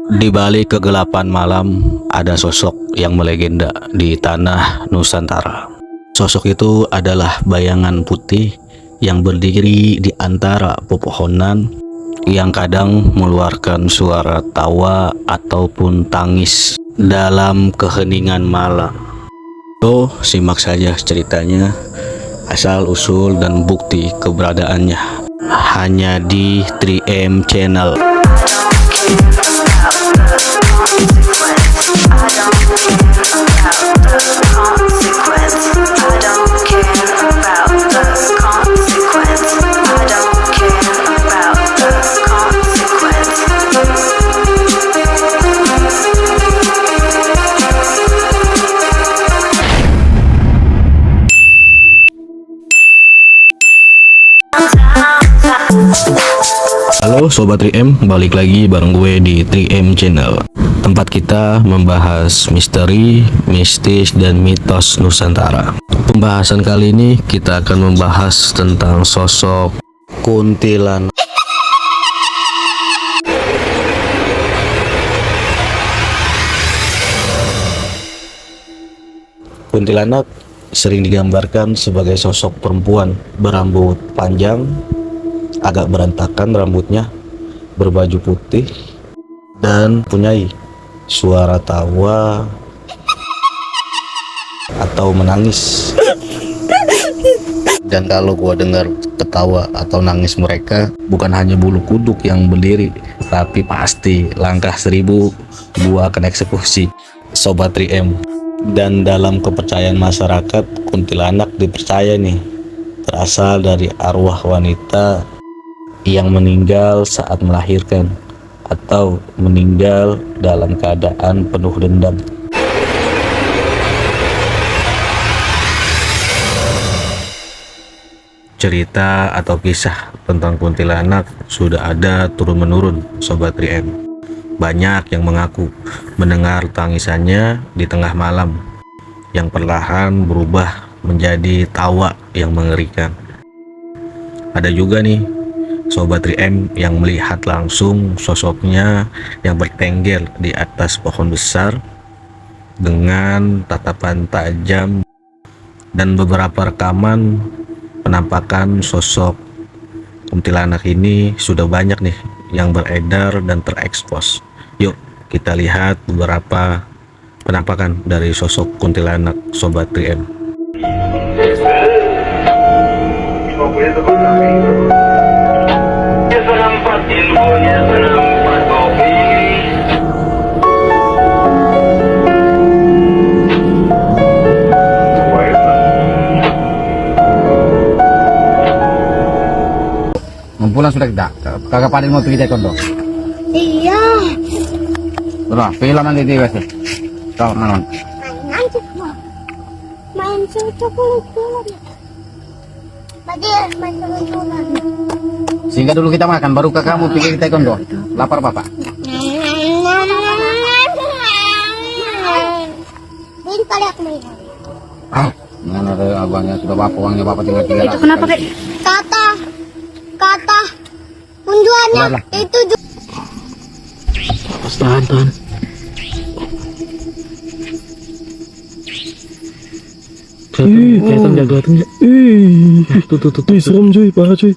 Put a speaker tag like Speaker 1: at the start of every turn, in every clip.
Speaker 1: Di balik kegelapan malam, ada sosok yang melegenda di tanah Nusantara. Sosok itu adalah bayangan putih yang berdiri di antara pepohonan yang kadang mengeluarkan suara tawa ataupun tangis dalam keheningan malam. So, simak saja ceritanya, asal usul dan bukti keberadaannya hanya di 3M Channel. Halo Sobat 3M, balik lagi bareng gue di 3M Channel. Tempat kita membahas misteri, mistis, dan mitos Nusantara. Pembahasan kali ini kita akan membahas tentang sosok kuntilanak. Kuntilanak sering digambarkan sebagai sosok perempuan berambut panjang, agak berantakan rambutnya, berbaju putih, dan mempunyai suara tawa atau menangis. Dan kalau gua dengar ketawa atau nangis mereka, bukan hanya bulu kuduk yang berdiri, tapi pasti langkah 1000 gua akan eksekusi. Sobat 3M. Dan dalam kepercayaan masyarakat, kuntilanak dipercaya nih berasal dari arwah wanita yang meninggal saat melahirkan atau meninggal dalam keadaan penuh dendam. Cerita atau kisah tentang kuntilanak sudah ada turun-menurun, Sobat 3M. Banyak yang mengaku mendengar tangisannya di tengah malam yang perlahan berubah menjadi tawa yang mengerikan. Ada juga nih Sobat 3M yang melihat langsung sosoknya yang bertengger di atas pohon besar dengan tatapan tajam, dan beberapa rekaman penampakan sosok kuntilanak ini sudah banyak nih yang beredar dan terekspos. Yuk kita lihat beberapa penampakan dari sosok kuntilanak, Sobat 3M.
Speaker 2: Pulang sudah tidak? Kagak paling mau pergi taekwondo?
Speaker 3: Iya.
Speaker 2: Berapa? Film nanti di WC. Kau nanon?
Speaker 3: Nanti mah. Main sekolah. Bagi main sekolah.
Speaker 2: Sehingga dulu kita makan, baru ke kamu pergi taekwondo. Lapar Bapak?
Speaker 3: Ini kali aku main.
Speaker 2: Ah, mana ada abangnya sudah Bapak, uangnya Bapak tinggal
Speaker 3: Itu kenapa kayak kata unjuannya itu
Speaker 1: Tahan. Kelihatan jaga tuh. Tuh. Serem cuy, parah cuy.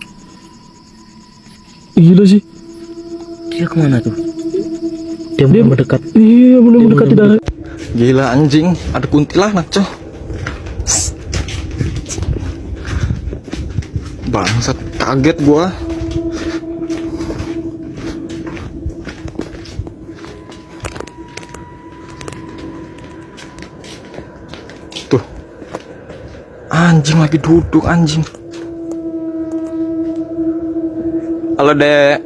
Speaker 1: Gila sih.
Speaker 4: Dia kemana tuh?
Speaker 1: Dia mendekat. Iya, benar mendekat di dalam.
Speaker 4: Gila anjing, ada kuntilanak coy. Bangsat, kaget gua. Tuh. Anjing lagi duduk anjing. Halo, Dek.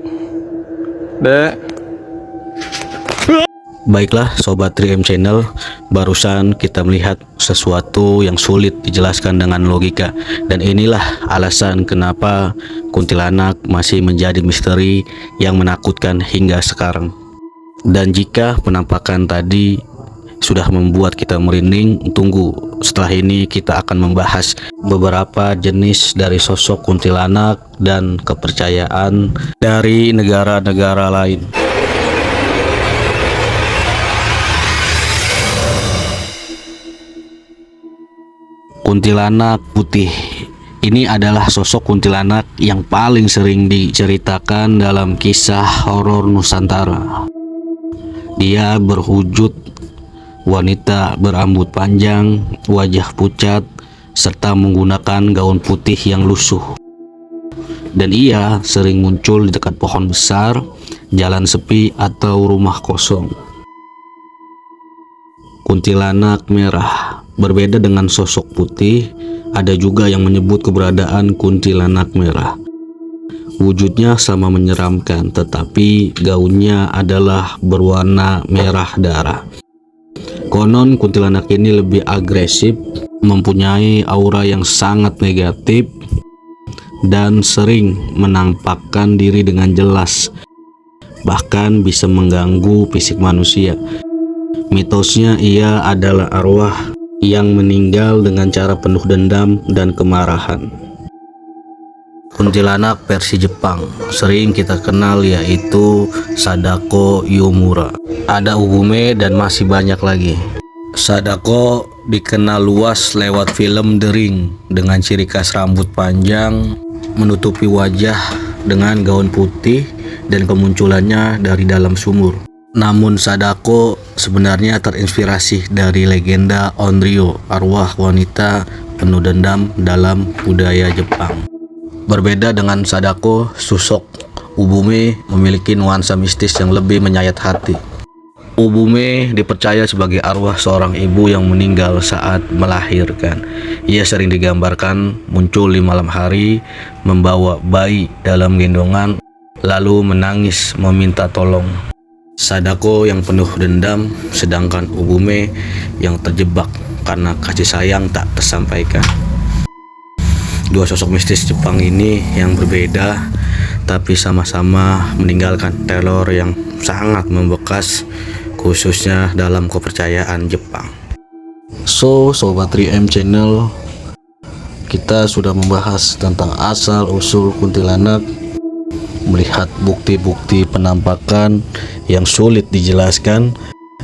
Speaker 1: Baiklah Sobat 3M Channel, barusan kita melihat sesuatu yang sulit dijelaskan dengan logika, dan inilah alasan kenapa kuntilanak masih menjadi misteri yang menakutkan hingga sekarang. Dan jika penampakan tadi sudah membuat kita merinding, tunggu, setelah ini kita akan membahas beberapa jenis dari sosok kuntilanak dan kepercayaan dari negara-negara lain. Kuntilanak putih. Ini adalah sosok kuntilanak yang paling sering diceritakan dalam kisah horor Nusantara. Dia berwujud wanita berambut panjang, wajah pucat, serta menggunakan gaun putih yang lusuh. Dan ia sering muncul di dekat pohon besar, jalan sepi, atau rumah kosong. Kuntilanak merah. Berbeda dengan sosok putih, ada juga yang menyebut keberadaan kuntilanak merah. Wujudnya sama menyeramkan, tetapi gaunnya adalah berwarna merah darah. Konon kuntilanak ini lebih agresif, mempunyai aura yang sangat negatif, dan sering menampakkan diri dengan jelas, bahkan bisa mengganggu fisik manusia. Mitosnya ia adalah arwah yang meninggal dengan cara penuh dendam dan kemarahan. Kuntilanak versi Jepang sering kita kenal yaitu Sadako Yomura. Ada Ubume dan masih banyak lagi. Sadako dikenal luas lewat film The Ring dengan ciri khas rambut panjang menutupi wajah dengan gaun putih dan kemunculannya dari dalam sumur. Namun Sadako sebenarnya terinspirasi dari legenda Onryo, arwah wanita penuh dendam dalam budaya Jepang. Berbeda dengan Sadako, sosok Ubume memiliki nuansa mistis yang lebih menyayat hati. Ubume dipercaya sebagai arwah seorang ibu yang meninggal saat melahirkan. Ia sering digambarkan muncul di malam hari, membawa bayi dalam gendongan, lalu menangis meminta tolong. Sadako yang penuh dendam, sedangkan Ubume yang terjebak karena kasih sayang tak tersampaikan. Dua sosok mistis Jepang ini yang berbeda, tapi sama-sama meninggalkan teror yang sangat membekas, khususnya dalam kepercayaan Jepang. So, Sobat 3M Channel, kita sudah membahas tentang asal-usul kuntilanak, melihat bukti-bukti penampakan yang sulit dijelaskan,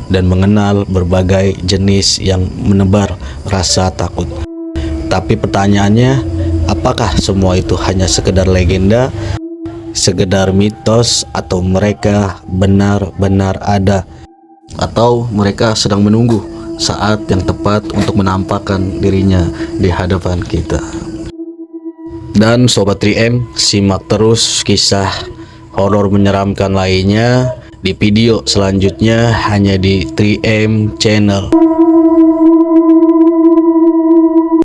Speaker 1: dan mengenal berbagai jenis yang menebar rasa takut. Tapi pertanyaannya, apakah semua itu hanya sekedar legenda, sekedar mitos, atau mereka benar-benar ada, atau mereka sedang menunggu saat yang tepat untuk menampakkan dirinya di hadapan kita? Dan Sobat 3M, simak terus kisah horor menyeramkan lainnya di video selanjutnya hanya di 3M Channel.